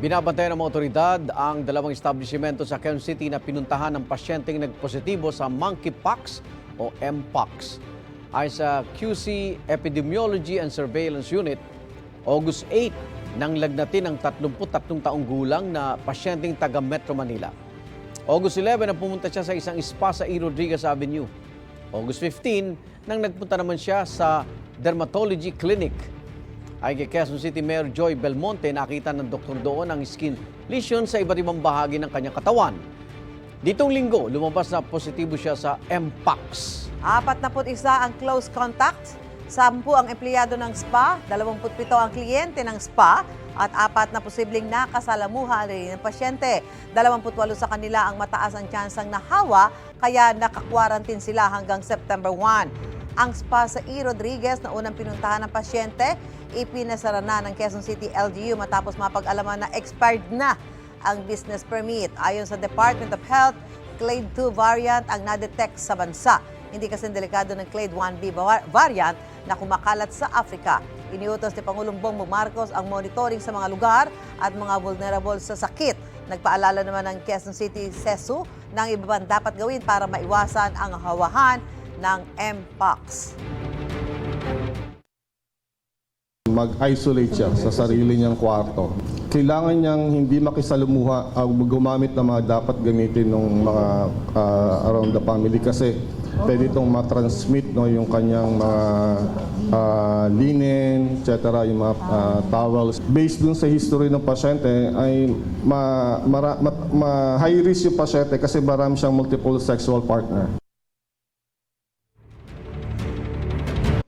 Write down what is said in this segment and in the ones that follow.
Binabantayan ng mga otoridad ang dalawang establishmento sa Quezon City na pinuntahan ng pasyenteng nagpositibo sa monkeypox o Mpox. Ayon sa QC Epidemiology and Surveillance Unit, August 8 nang lagnatin ang 33 taong gulang na pasyenteng taga Metro Manila. August 11 nang pumunta siya sa isang spa sa E. Rodriguez Avenue. August 15 nang nagpunta naman siya sa dermatology clinic. Ay kay Quezon City Mayor Joy Belmonte, nakita ng doktor doon ang skin lesion sa iba't ibang bahagi ng kanyang katawan. Ditong linggo, lumabas na positibo siya sa Mpox. 41 ang close contact, 10 ang empleyado ng spa, 27 ang kliyente ng spa, at 4 na posibleng nakasalamuha rin ng pasyente. 28 sa kanila ang mataas ang tsansang nahawa, kaya naka-quarantine sila hanggang September 1. Ang spa sa E. Rodriguez na unang pinuntahan ng pasyente, ipinasara na ng Quezon City LGU matapos mapag-alaman na expired na ang business permit. Ayon sa Department of Health, Clade 2 variant ang na-detect sa bansa. Hindi kasi delikado ng Clade 1B variant na kumakalat sa Africa. Iniutos ni Pangulong Bongbong Marcos ang monitoring sa mga lugar at mga vulnerable sa sakit. Nagpaalala naman ng Quezon City CESU ng iba pang dapat gawin para maiwasan ang hawahan ng Mpox. Mag-isolate siya sa sarili niyang kwarto. Kailangan niyang hindi makisalamuha o gumamit ng mga dapat gamitin ng mga around the family kasi pwede itong matransmit yung kanyang mga linen, etc., yung mga towels. Based dun sa history ng pasyente ay high risk yung pasyente kasi marami siyang multiple sexual partner.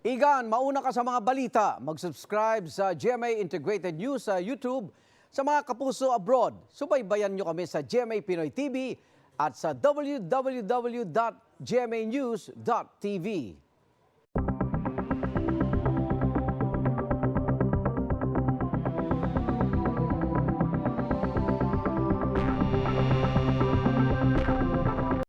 Igan, mauna ka sa mga balita. Mag-subscribe sa GMA Integrated News sa YouTube. Sa mga kapuso abroad, subaybayan nyo kami sa GMA Pinoy TV at sa www.gmanews.tv.